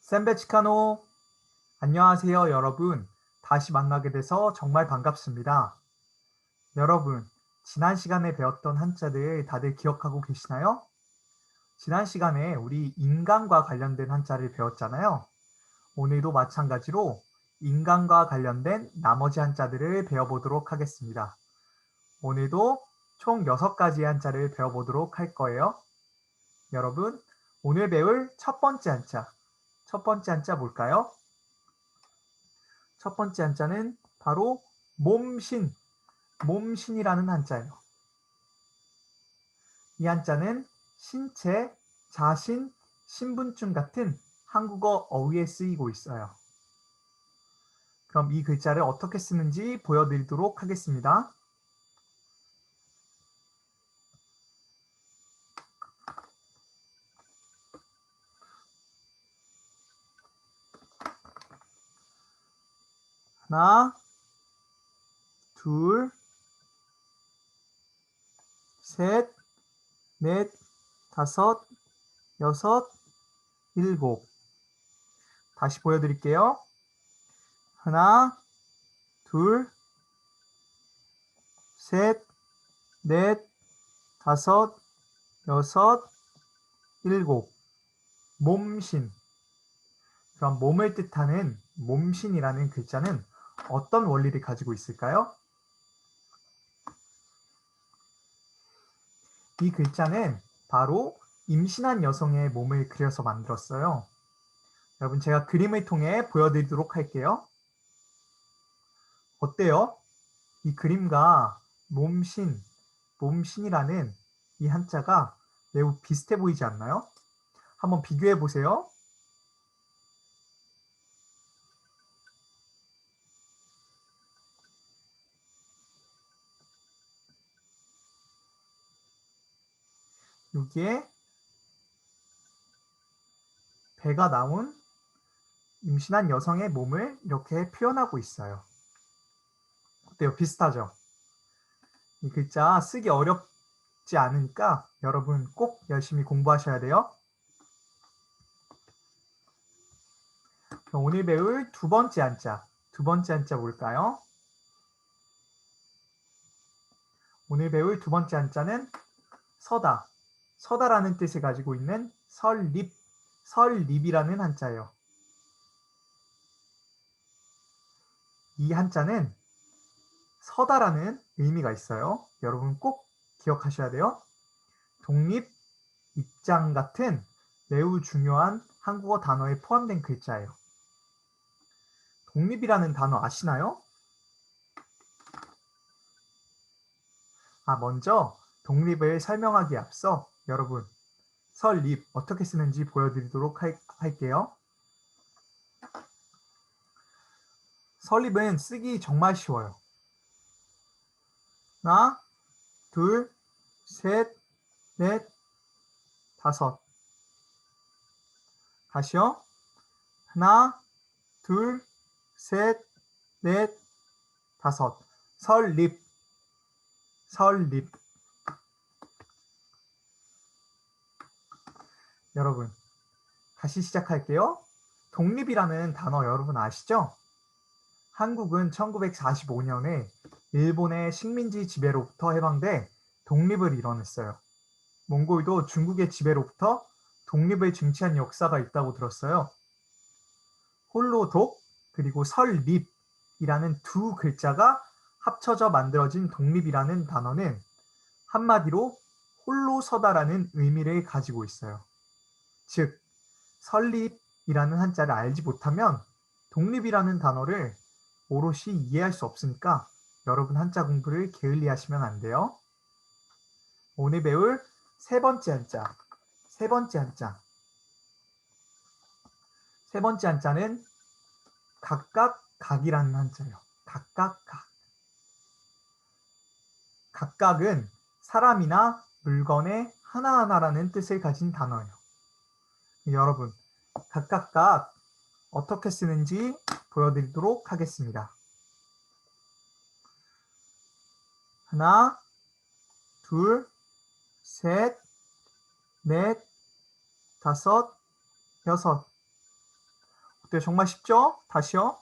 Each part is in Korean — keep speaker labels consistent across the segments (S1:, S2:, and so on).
S1: 샌베치카노, 안녕하세요, 여러분. 다시 만나게 돼서 정말 반갑습니다. 여러분, 지난 시간에 배웠던 한자들 다들 기억하고 계시나요? 지난 시간에 우리 인간과 관련된 한자를 배웠잖아요. 오늘도 마찬가지로 인간과 관련된 나머지 한자들을 배워보도록 하겠습니다. 오늘도 총 6가지의 한자를 배워보도록 할 거예요. 여러분, 오늘 배울 첫 번째 한자 뭘까요? 첫 번째 한자는 바로 몸신이라는 한자예요. 이 한자는 신체, 자신, 신분증 같은 한국어 어휘에 쓰이고 있어요. 그럼 이 글자를 어떻게 쓰는지 보여드리도록 하겠습니다. 하나, 둘, 셋, 넷, 다섯, 여섯, 일곱. 다시 보여드릴게요. 하나, 둘, 셋, 넷, 다섯, 여섯, 일곱. 몸신. 그럼 몸을 뜻하는 몸신이라는 글자는 어떤 원리를 가지고 있을까요? 이 글자는 바로 임신한 여성의 몸을 그려서 만들었어요. 여러분, 제가 그림을 통해 보여드리도록 할게요. 어때요? 이 그림과 몸신이라는 이 한자가 매우 비슷해 보이지 않나요? 한번 비교해 보세요. 여기에 배가 나온 임신한 여성의 몸을 이렇게 표현하고 있어요. 어때요? 비슷하죠? 이 글자 쓰기 어렵지 않으니까 여러분 꼭 열심히 공부하셔야 돼요. 오늘 배울 두 번째 한자 뭘까요? 오늘 배울 두 번째 한자는 서다라는 뜻을 가지고 있는 설립이라는 한자예요. 이 한자는 서다라는 의미가 있어요. 여러분 꼭 기억하셔야 돼요. 독립, 입장 같은 매우 중요한 한국어 단어에 포함된 글자예요. 독립이라는 단어 아시나요? 먼저 독립을 설명하기에 앞서 여러분 설립 어떻게 쓰는지 보여드리도록 할게요. 설립은 쓰기 정말 쉬워요. 하나, 둘, 셋, 넷, 다섯. 다시요. 하나, 둘, 셋, 넷, 다섯. 설립. 여러분, 다시 시작할게요. 독립이라는 단어 여러분 아시죠? 한국은 1945년에 일본의 식민지 지배로부터 해방돼 독립을 이뤄냈어요. 몽골도 중국의 지배로부터 독립을 쟁취한 역사가 있다고 들었어요. 홀로독 그리고 설립이라는 두 글자가 합쳐져 만들어진 독립이라는 단어는 한마디로 홀로 서다라는 의미를 가지고 있어요. 즉, 설립이라는 한자를 알지 못하면 독립이라는 단어를 오롯이 이해할 수 없으니까 여러분 한자 공부를 게을리하시면 안 돼요. 오늘 배울 세 번째 한자는 각각각이라는 한자예요. 각각각. 각각은 사람이나 물건의 하나하나라는 뜻을 가진 단어예요. 여러분, 각각각 어떻게 쓰는지 보여드리도록 하겠습니다. 하나, 둘, 셋, 넷, 다섯, 여섯. 어때요? 정말 쉽죠? 다시요.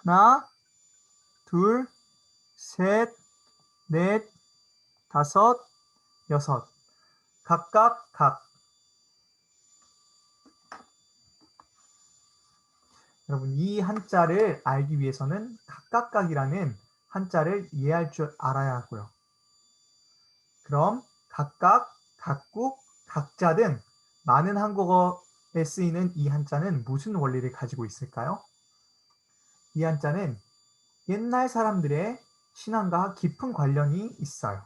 S1: 하나, 둘, 셋, 넷, 다섯, 여섯. 각각 각. 여러분, 이 한자를 알기 위해서는 각각각이라는 한자를 이해할 줄 알아야 하고요. 그럼 각각, 각국, 각자 등 많은 한국어에 쓰이는 이 한자는 무슨 원리를 가지고 있을까요? 이 한자는 옛날 사람들의 신앙과 깊은 관련이 있어요.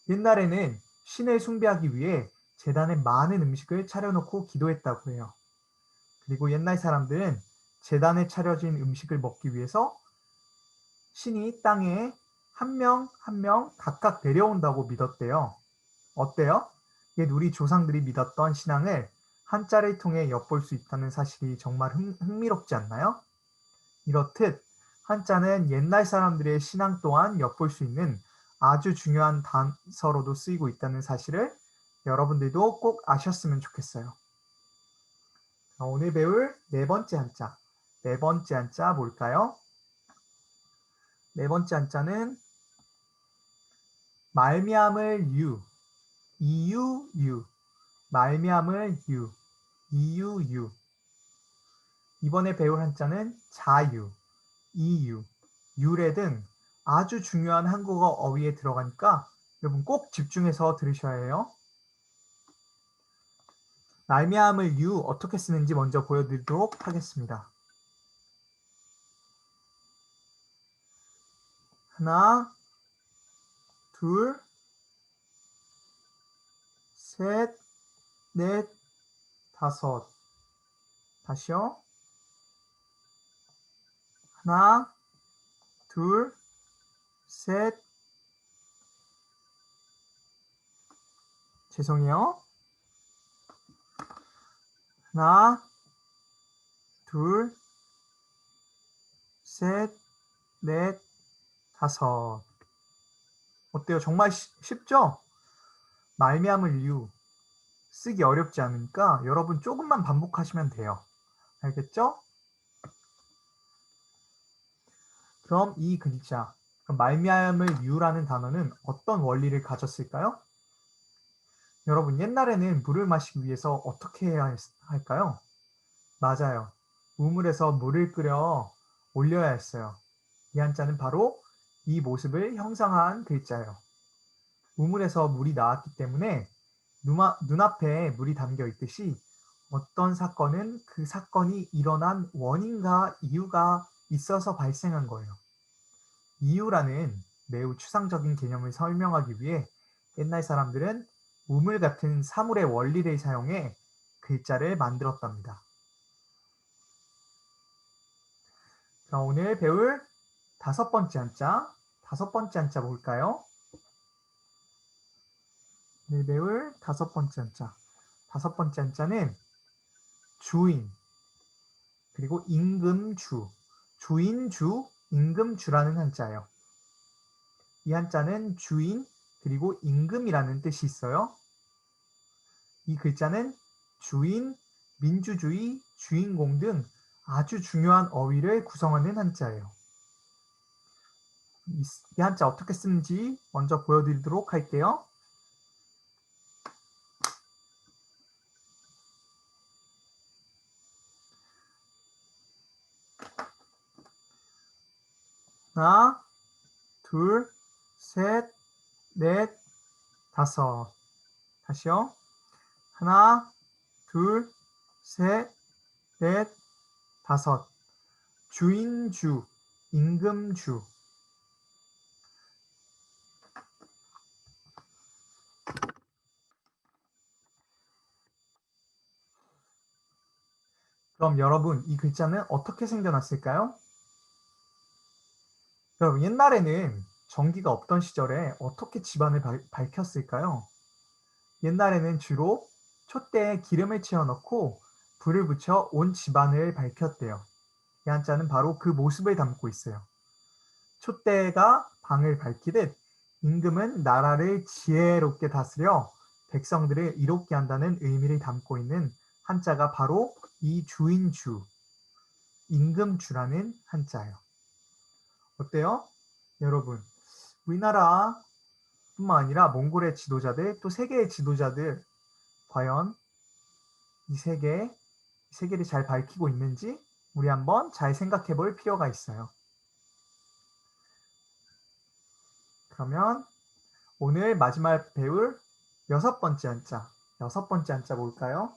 S1: 옛날에는 신을 숭배하기 위해 제단에 많은 음식을 차려놓고 기도했다고 해요. 그리고 옛날 사람들은 제단에 차려진 음식을 먹기 위해서 신이 땅에 한 명 한 명 각각 내려온다고 믿었대요. 어때요? 옛 우리 조상들이 믿었던 신앙을 한자를 통해 엿볼 수 있다는 사실이 정말 흥미롭지 않나요? 이렇듯 한자는 옛날 사람들의 신앙 또한 엿볼 수 있는 아주 중요한 단서로도 쓰이고 있다는 사실을 여러분들도 꼭 아셨으면 좋겠어요. 오늘 배울 네 번째 한자. 네 번째 한자 뭘까요? 네 번째 한자는 말미암을 유, 이유유, 말미암을 유, 이유유. 이번에 배울 한자는 자유, 이유, 유래 등 아주 중요한 한국어 어휘에 들어가니까 여러분 꼭 집중해서 들으셔야 해요. 말미암을 유 어떻게 쓰는지 먼저 보여드리도록 하겠습니다. 하나, 둘, 셋, 넷, 다섯. 다시요. 하나, 둘, 셋. 죄송해요. 하나, 둘, 셋, 넷, 다섯. 어때요? 정말 쉽죠? 말미암을 유. 쓰기 어렵지 않으니까 여러분 조금만 반복하시면 돼요. 알겠죠? 그럼 이 글자, 말미암을 유라는 단어는 어떤 원리를 가졌을까요? 여러분 옛날에는 물을 마시기 위해서 어떻게 해야 할까요? 맞아요. 우물에서 물을 끓여 올려야 했어요. 이 한자는 바로 이 모습을 형상화한 글자예요. 우물에서 물이 나왔기 때문에 눈앞에 물이 담겨 있듯이 어떤 사건은 그 사건이 일어난 원인과 이유가 있어서 발생한 거예요. 이유라는 매우 추상적인 개념을 설명하기 위해 옛날 사람들은 우물 같은 사물의 원리를 사용해 글자를 만들었답니다. 자, 오늘 배울 다섯 번째 한자 볼까요? 오늘 배울 다섯 번째 한자. 다섯 번째 한자는 주인, 그리고 임금주, 주인주, 임금주라는 한자예요. 이 한자는 주인, 그리고 임금이라는 뜻이 있어요. 이 글자는 주인, 민주주의, 주인공 등 아주 중요한 어휘를 구성하는 한자예요. 이 한자 어떻게 쓰는지 먼저 보여드리도록 할게요. 하나, 둘, 셋, 넷, 다섯. 다시요. 하나, 둘, 셋, 넷, 다섯. 주인주, 임금주. 그럼 여러분, 이 글자는 어떻게 생겨났을까요? 여러분, 옛날에는 전기가 없던 시절에 어떻게 집안을 밝혔을까요? 옛날에는 주로 촛대에 기름을 채워 넣고 불을 붙여 온 집안을 밝혔대요. 이 한자는 바로 그 모습을 담고 있어요. 촛대가 방을 밝히듯 임금은 나라를 지혜롭게 다스려 백성들을 이롭게 한다는 의미를 담고 있는 한자가 바로 이 주인주, 임금주라는 한자예요. 어때요? 여러분, 우리나라뿐만 아니라 몽골의 지도자들, 또 세계의 지도자들, 과연 이 세계를 잘 밝히고 있는지 우리 한번 잘 생각해 볼 필요가 있어요. 그러면 오늘 마지막 배울 여섯 번째 한자 뭘까요?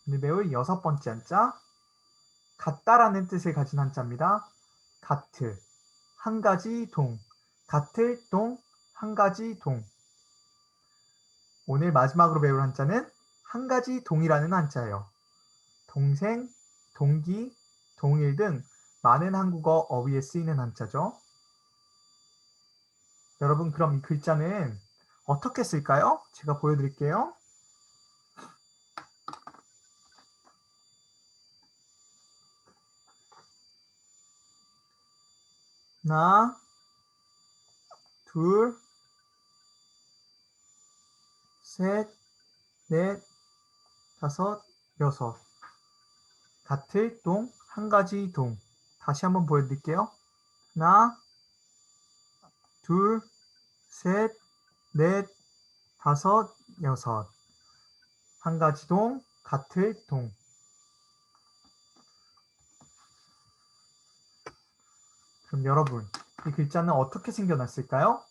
S1: 오늘 배울 여섯 번째 한자, 같다라는 뜻을 가진 한자입니다. 같을, 한 가지 동, 같을 동, 한 가지 동. 오늘 마지막으로 배울 한자는 한 가지 동이라는 한자예요. 동생, 동기, 동일 등 많은 한국어 어휘에 쓰이는 한자죠. 여러분, 그럼 이 글자는 어떻게 쓸까요? 제가 보여드릴게요. 하나, 둘, 셋, 넷, 다섯, 여섯. 같을 동, 한 가지 동. 다시 한번 보여드릴게요. 하나, 둘, 셋, 넷, 다섯, 여섯. 한 가지 동, 같을 동. 그럼 여러분, 이 글자는 어떻게 생겨났을까요?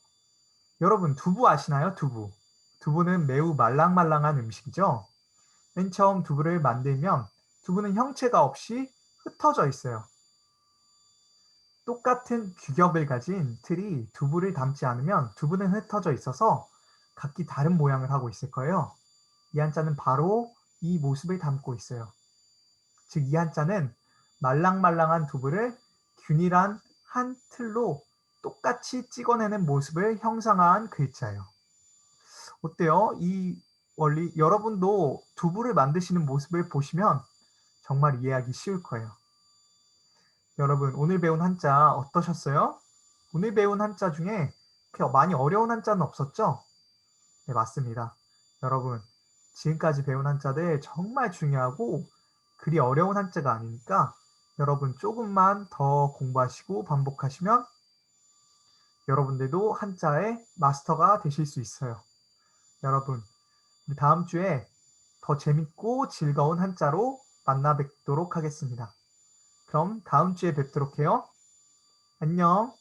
S1: 여러분, 두부 아시나요? 두부. 두부는 매우 말랑말랑한 음식이죠? 맨 처음 두부를 만들면 두부는 형체가 없이 흩어져 있어요. 똑같은 규격을 가진 틀이 두부를 담지 않으면 두부는 흩어져 있어서 각기 다른 모양을 하고 있을 거예요. 이 한자는 바로 이 모습을 담고 있어요. 즉, 이 한자는 말랑말랑한 두부를 균일한 한 틀로 똑같이 찍어내는 모습을 형상화한 글자예요. 어때요? 이 원리, 여러분도 두부를 만드시는 모습을 보시면 정말 이해하기 쉬울 거예요. 여러분, 오늘 배운 한자 어떠셨어요? 오늘 배운 한자 중에 그렇게 많이 어려운 한자는 없었죠? 네, 맞습니다. 여러분, 지금까지 배운 한자들 정말 중요하고 그리 어려운 한자가 아니니까 여러분 조금만 더 공부하시고 반복하시면 여러분들도 한자의 마스터가 되실 수 있어요. 여러분, 우리 다음 주에 더 재밌고 즐거운 한자로 만나 뵙도록 하겠습니다. 그럼 다음 주에 뵙도록 해요. 안녕.